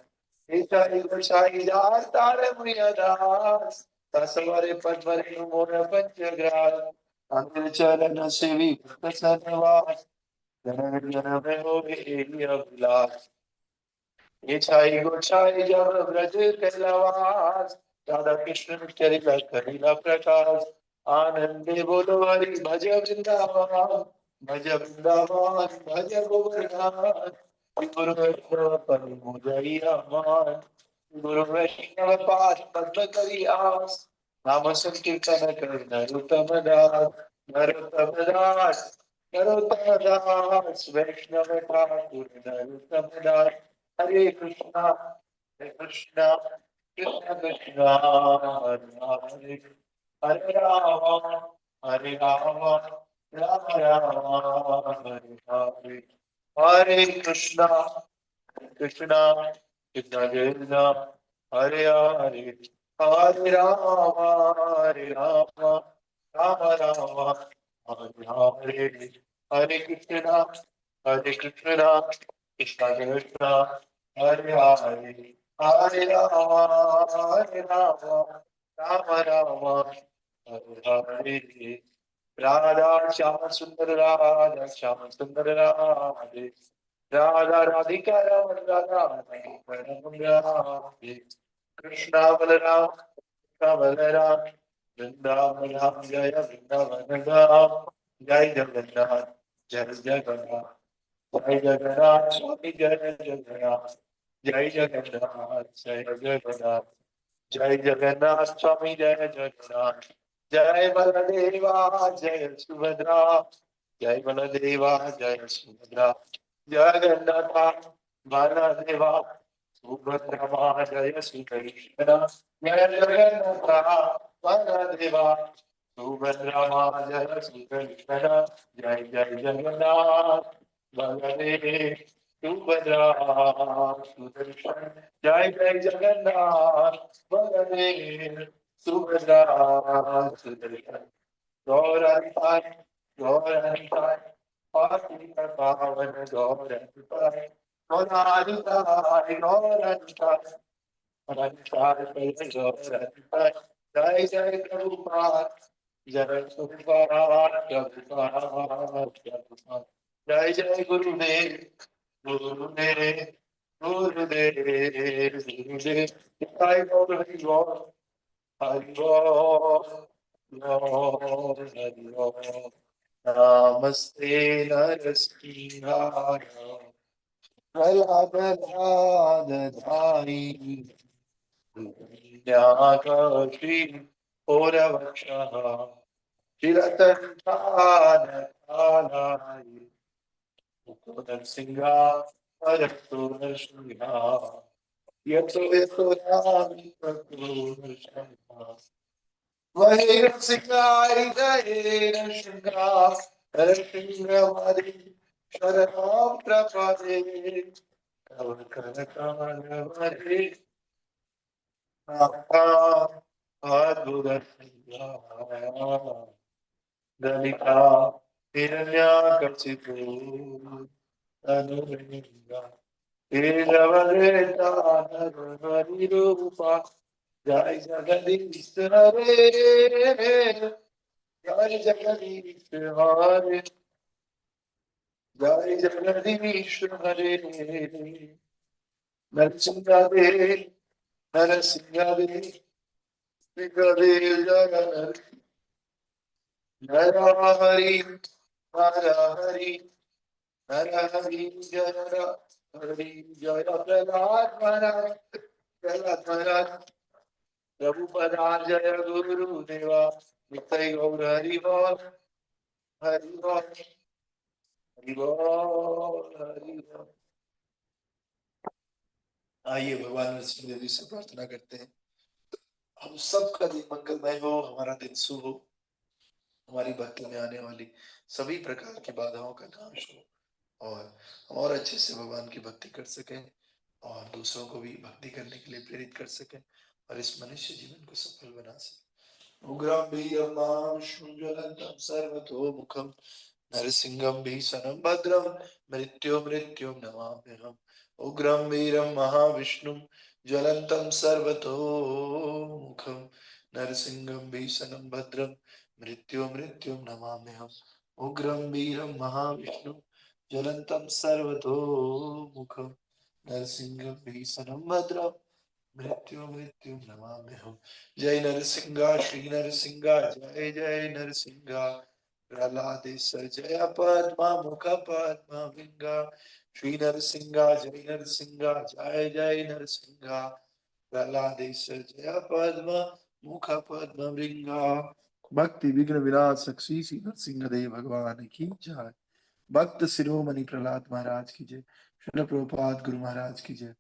Ejai Gochai Jahant Tare Muyadas Tasavare Padvare Mora Panchagras Anil Charana Sevi Prasanavas Jana Jana Mehoge Elia Vilas Echai Gochai Java Braj Kelavas Radha Krishna Charila Karila Prakash Anande Bodhari Bhaja Vrindavan Bhaja Vrindavan Bhaja Govardhan Guru Vaishnava Parimudari Aman Guru Vaishnava Pad Padma Kariyas Nama Sankirtana Karina Ruttamadas Naruttamadas Naruttamadas Vaishnava Thakur Naruttamadas Hare Krishna Krishna Krishna Hare Hare Hare Rama Hare Rama Rama Rama Hare Hare Hare Krishna Krishna Krishna Krishna Hare Hare Hare Rama Hare Rama Rama Rama Hare Hare Hare Krishna Krishna Krishna Krishna Hare Hare Hare Rama Hare Rama Rama Rama Hare Hare Radha Shama Sundar Radha Shama Sundar Radha Radha Radhika Radha Radha Krishna Balaram Krishna Balaram Vrindavan Jaya Vrindavan Jai Jagannath Jai Jagannath Jai Jagannath Swami Jai Jagannath Jai Jagannath Jai Jagannath Jai Jagannath Swami Jai Jagannath Jai Baladeva Jai Subhadra Jai Baladeva Jai Subhadra Jagannatha Baladeva Subhadra Jai Sri Krishna Jai Jagannatha Baladeva Subhadra Jai Sri Krishna Jai Jai Jagannath Baladeva Subhadra Sudarshan Jai Jai Jagannath Baladeva Subhadra Sudarshan Gauranitai Gauranitai Pasita Pavan Gauranitai Gauranitai Gauranitai Gauranitai Gauranitai Jai Jai Prabhupada Jai Prabhupada Prabhupada Jai Jai Gurudev Gurudev Gurudev Gurudev Jai Gaur Hari Bol Lord Hari Bol Namaste Narasimhaya Pralabdhadhari Nyakashri Oravakshaha Shiratantanathanai Ukodan Singha Paratur Singha Yato Yato Nami Paratur Singha Vahira Singha Hridayena Singha Harashinga Madi Sharanam Prapade Kavakanakana Madi Napa Adhuda Singha Dalika Hiranya Kachitu Anuringa Iravareta Narirupa Jai Jagadish Hare Jai Jagadish Hare Jai Jagadish Hare Narasimhadev Narasimhadev विकदेव जय नर हरि हर हरि हर हरि जय हरि जय प्रहलाद महाराज प्रहलाद महाराज प्रभु पदार जय गुरु देवा नित्य गौर हरि बोल हरि बोल हरि बोल हरि बोल। आइए भगवान विष्णु देवी से प्रार्थना करते हैं हम सबका दिन मंगलमय हो, हमारा दिन शुभ हो, हमारी भक्ति में आने वाली सभी प्रकार की बाधाओं का नाश हो और हम और अच्छे से भगवान की भक्ति कर सकें और दूसरों को भी भक्ति करने के लिए प्रेरित कर सकें और इस मनुष्य जीवन को सफल बना सकें। उग्रं वीरं ज्वलन्तं सर्वतोमुखं नरसिंहं भीषणं भद्रं मृत्युं नमाम्यहम्। उग्रं वीरं महाविष्णुं ज्वलन्तं सर्वतोमुखं नरसिंहं भीषणं भद्रं मृत्युं नमाम्यहम्। उग्रं वीरं महाविष्णुं ज्वलन्तं सर्वतोमुखं नरसिंहं भीषणं भद्रं मृत्युं नमाम्यहम्। जय नरसिंह श्री नरसिंह जय जय नरसिंह प्रहलादेश्वर जय पद्मा मुख पद्मा विंगा श्री नरसिंह जय नरसिंह जय जय नरसिंह प्रहलादेश्वर जय पद्मा मुख पद्म विंगा। भक्ति विघ्न विनाशक श्री श्री नरसिंह देव भगवान की जय। भक्त शिरोमणि प्रहलाद महाराज की जय। श्रील प्रभुपाद गुरु महाराज की जय।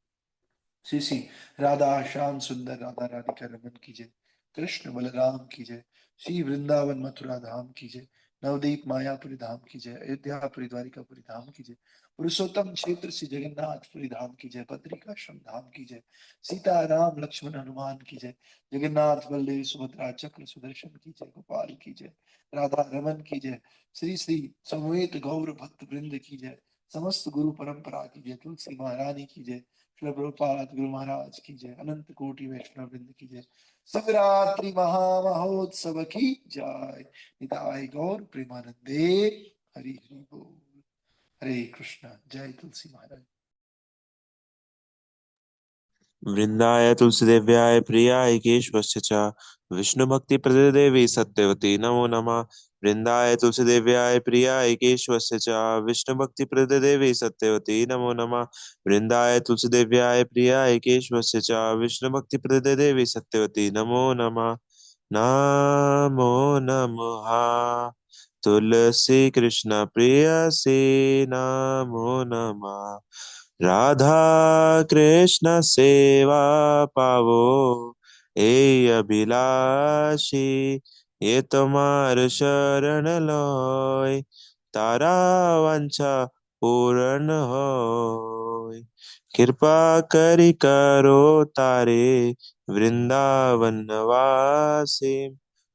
श्री श्री राधा श्याम सुंदर राधा राधिका रमन की जय। कृष्ण बलराम की जय। श्री वृंदावन मथुरा धाम की जय। नवदीप मायापुरी धाम की जय। अयोध्यापुरी द्वारिकापुरी धाम की जय। पुरुषोत्तम क्षेत्र श्री जगन्नाथपुरी धाम की जय। बद्रिकाश्रम धाम की जय। सीता राम लक्ष्मण हनुमान की जय। जगन्नाथ बलदेव सुभद्रा चक्र सुदर्शन की जय। गोपाल की जय। राधा रमन की जय। श्री श्री समवेत गौर भक्त वृंद की जय। समस्त गुरु परंपरा की जय। तुलसी महारानी की जय। श्री प्रभुपाद गुरु महाराज की जय। अनंत कोटि वैष्णव वृंद की जय। शिवरात्रि महामहोत्सव की जय। निताय गौर प्रेमानंदे हरि हरि बोल। हरे कृष्ण। जय तुलसी महाराज। वृंदाय तुलसीदेव्याय प्रियाय केशवस्य च विष्णुभक्तिप्रदे देवी सत्यवती नमो नमः। वृंदाय तुलसीदेव्याय प्रियाय केशवस्य च विष्णुभक्तिप्रदे देवी सत्यवती नमो नमः। वृंदाय तुलसीदेव्याय प्रियाय केशवस्य च विष्णुभक्तिप्रदे देवी सत्यवती नमो नमः। नमो नमः तुलसी कृष्ण प्रेयसी नमो नमः। राधा कृष्ण सेवा पावो ए अभिलाषी ये तुम्हार शरण लोय तारा वांछा पूर्ण होय। कृपा करी करो तारे वृंदावन वासी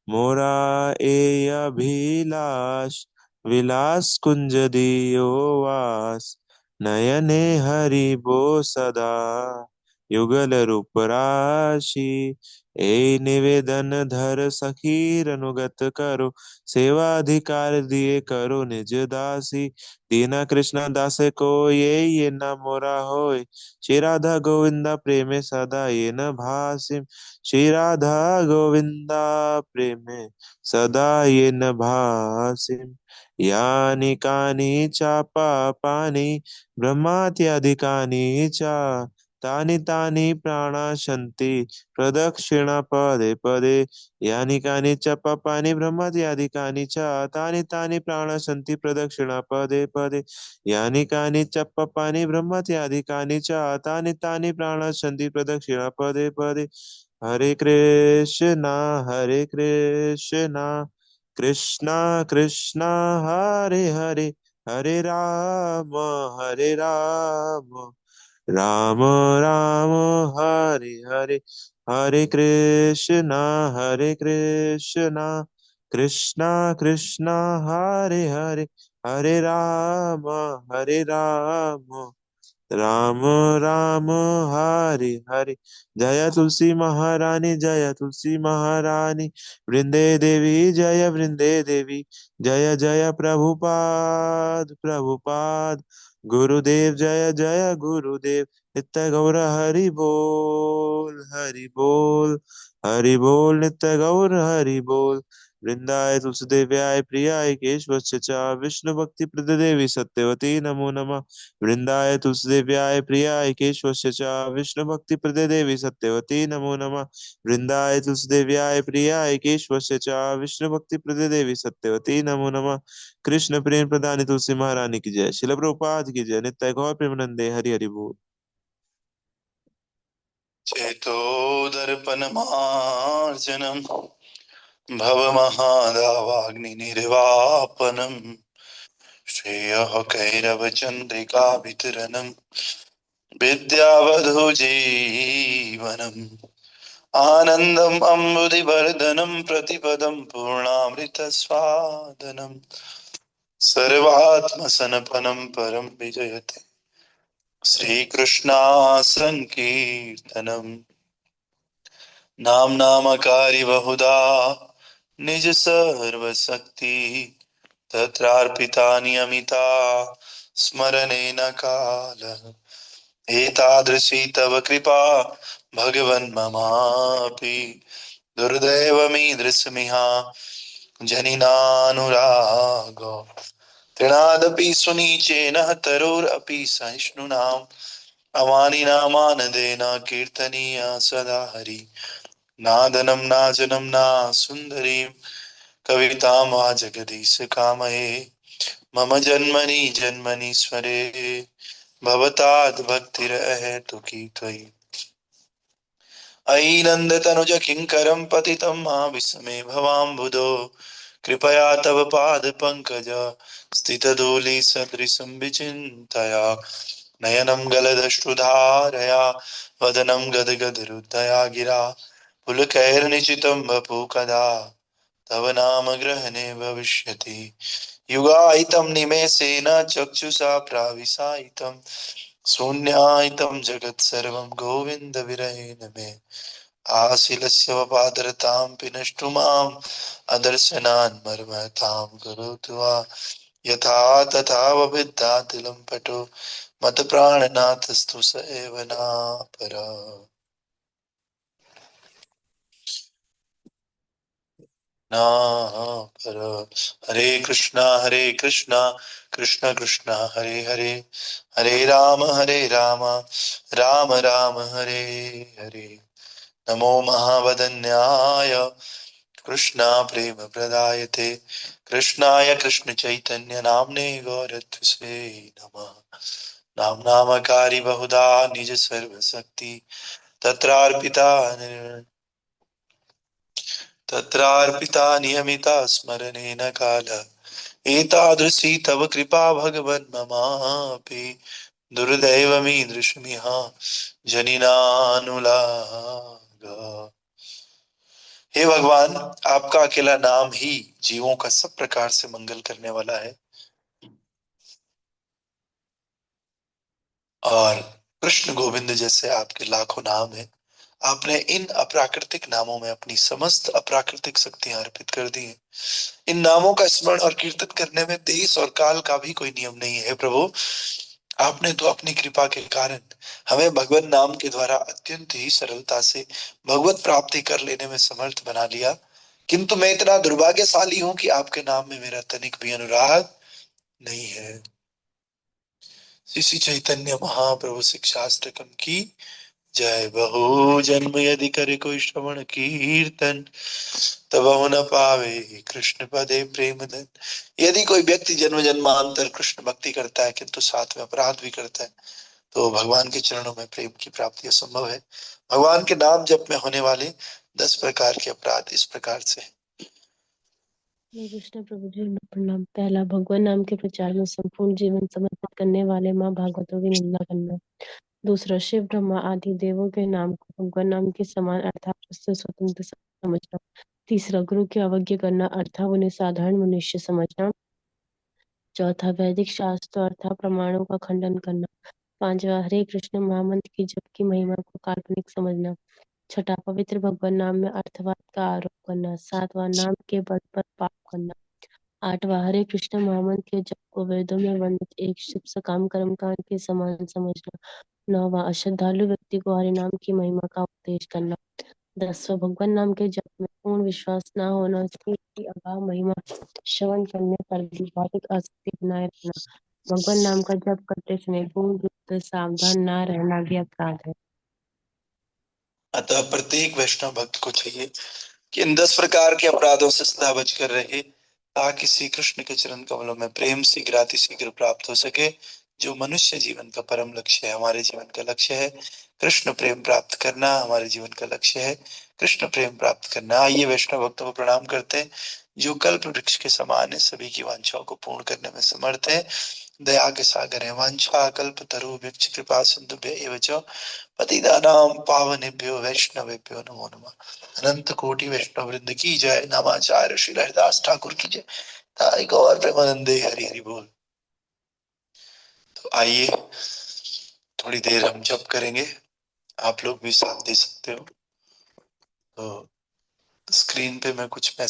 मोरा ए अभिलाष विलास कुंज दियो वास। नयने हरि बो सदा युगल रूप राशि ए निवेदन धर सखीर अनुगत करो सेवा अधिकार दिए करो निज दासी। दीना कृष्ण दास को ये न मोरा होय श्री राधा गोविंदा प्रेमे सदा ये न भासिम। श्री राधा गोविंदा प्रेमे सदा ये न भासिम। यानि कानि च पापानि ब्रह्मात्याधिकानि च तानि तानि प्राणाशन्ति प्रदक्षिणा पदे पदे। यानि कानि च पापानि ब्रह्मात्याधिकानि च तानि तानि प्राणाशन्ति प्रदक्षिणा पदे पदे। यानि कानि च पापानि ब्रह्मात्याधिकानि च तानि तानि प्राणाशन्ति प्रदक्षिणा पदे पदे। हरे कृष्णा कृष्णा कृष्णा हरे हरे हरे हरे राम राम राम हरे हरे। हरे कृष्णा कृष्णा कृष्णा हरे हरे हरे राम राम राम हरि हरि। जय तुलसी महारानी जय तुलसी महारानी। वृंदे देवी जय वृंदे देवी। जय जय प्रभुपाद प्रभुपाद। गुरुदेव जय जय गुरुदेव। नित्य गौर हरि बोल हरि बोल हरि बोल। नित्य गौर हरि बोल। वृंदाय तुलसीदेव्याय प्रियाय केशवस्य च विष्णु भक्ति प्रद देवी सत्यवती नमो नमः। वृंदाय तुलसीदेव्याय प्रियाय केशवस्य च विष्णु भक्ति प्रद देवी सत्यवती नमो नमः। वृंदाय तुलसीदेव्याय प्रियाय केशवस्य च विष्णु भक्ति प्रद देवी सत्यवती नमो नमः। कृष्ण प्रेम प्रदानी तुलसी महारानी की जय। शिल प्रभुपाद की जय। नित्य गौर प्रेमानंदे हरि हरि बोल। चेतो दर्पण मार्जनम भवमहादावाग्निर्वापनम् श्रेयः कैरवचन्द्रिका वितरणम् विद्यावधूजीवनम् आनन्दम् अम्बुधिवर्धनम् प्रतिपदम् पूर्णामृतस्वादनम् सर्वात्मसनपनम् परम् विजयते श्रीकृष्णा सङ्कीर्तनम्। नाम नामकारी बहुधा निज सर्वशक्ति तत्रार्पिता नियमिता स्मरणेन कालः एतादृशी तव कृपा भगवन् ममापि दुर्दैवमीदृशमिहा जनिनानुरागो तृणादपि सुनीचेन तरोरपि सहिष्णुनाम् अमानिनामानदेन कीर्तनीय सदा हरि नादनं नाजनं ना सुन्दरीं कवितां वा जगदीश कामये मम जन्मनि जन्मनीश्वरे भवताद् भक्तिरहेतुकी त्वयि अयि नन्दतनुज किङ्करं पतितं महाविस्मये भवाम्बुधो कृपया तव पादपङ्कज स्थितधूलिसदृशं विचिन्तया नयनं गलदश्रुधारया वदनं गदगदहृदया गिरा पुलकैर्निचितं वपु कदा तव नाम ग्रहणे भविष्यति युगायितं निमेषेन चक्षुषा प्राविशायितं शून्यायितं जगत्सर्वं गोविन्दविरहेण मे आशिलस्य वपादरतां पिनष्टु माम् अदर्शनान् मर्मतां करोतु वा यथा तथा वविद्यातिलं पटो मत्प्राणनाथस्तु स एव नापरः। हरे कृष्णा कृष्ण कृष्ण हरे हरे हरे राम राम राम हरे हरे। नमो महावदन्याय कृष्णा प्रेम प्रदायते कृष्णाय कृष्ण चैतन्य नाम्ने गौरत्से नमः। नाम नामकारी बहुधा निज सर्वशक्ति तत्रार्पिता नियमिता स्मरणेन काल एतादृशी तव कृपा भगवन् ममापि दुर्दैवमीदृशमिह जनिनानुलाग। हे भगवान, आपका अकेला नाम ही जीवों का सब प्रकार से मंगल करने वाला है और कृष्ण गोविंद जैसे आपके लाखों नाम हैं। आपने इन अप्राकृतिक नामों में अपनी समस्त अप्राकृतिक शक्तियां अर्पित कर दी हैं। इन नामों का स्मरण और कीर्तन करने में देश और काल का भी कोई नियम नहीं है प्रभु। आपने तो अपनी कृपा के कारण हमें भगवत नाम के द्वारा अत्यंत ही सरलता से भगवत प्राप्ति कर लेने में समर्थ बना लिया, किंतु मैं इतना दुर्भाग्यशाली हूं कि आपके नाम में मेरा तनिक भी अनुराग नहीं है। श्री चैतन्य महाप्रभु शिक्षाष्टकम की जय। बहु जन्म यदि करे कोई श्रवण कीर्तन तब न पावे कृष्ण पदे प्रेम धन। यदि कोई व्यक्ति जन्म जन्मांतर कृष्ण भक्ति करता है किंतु साथ में अपराध भी करता है तो भगवान के चरणों में प्रेम की प्राप्ति असंभव है। भगवान के नाम जप में होने वाले 10 प्रकार के अपराध इस प्रकार से हैं। हरे कृष्ण प्रभु जी मैं प्रणाम। पहला, भगवान नाम के प्रचार में संपूर्ण जीवन समर्पित करने वाले माँ भागवतों की निंदा करना। दूसरा, शिव ब्रह्मा आदि देवों के नाम को भगवान नाम के समान अर्थात उससे स्वतंत्र समझना। तीसरा, गुरु की अवज्ञा करना अर्थात उन्हें साधारण मनुष्य समझना। चौथा, वैदिक शास्त्र अर्थात प्रमाणों का खंडन करना। पांचवा, हरे कृष्ण महामंत्र की जप की महिमा को काल्पनिक समझना। छठा, पवित्र भगवान नाम में अर्थवाद का आरोप करना। सातवां, नाम के बल पर पाप करना। आठवां, हरे कृष्ण महामंत्र के जप को वेदों में वर्णित एक शुभ सकाम कर्म कांड के समान समझना। नौवां, अश्रद्धालु व्यक्ति को हरि नाम की महिमा का उपदेश करना। 10वां, भगवान नाम के जप में पूर्ण विश्वास न होना, उसकी अगाध महिमा श्रवण करने पर भी भौतिक आसक्ति बनाए रखना। भगवान नाम का जप करते समय पूर्ण रूप से सावधान न रहना भी अपराध है। अतः प्रत्येक वैष्णव भक्त को चाहिए कि इन 10 प्रकार के अपराधों से सदा बचकर रहे, ताकि श्री कृष्ण के चरण कमलों में प्रेम शीघ्र अतिशीघ्र प्राप्त हो सके, जो मनुष्य जीवन का परम लक्ष्य है। हमारे जीवन का लक्ष्य है कृष्ण प्रेम प्राप्त करना, हमारे जीवन का लक्ष्य है कृष्ण प्रेम प्राप्त करना। आइए वैष्णव भक्तों को प्रणाम करते हैं, जो कल्प वृक्ष के समान है, सभी की वांछाओं को पूर्ण करने में समर्थ है, दया के सागर है। वांछा कल्प तरु वृक्ष कृपा सिंधुभ्य एव च पतितानां पावनेभ्यो वैष्णवेभ्यो नमो नमः। अनंत कोटि वैष्णव वृंद की जय। नामाचार्य श्री हरिदास ठाकुर की जय। ताई गौर प्रेमानंदे हरि हरि बोल। तो आइए थोड़ी देर हम जप करेंगे, आप लोग भी साथ दे सकते हो। तो स्क्रीन पे मैं कुछ मैसेज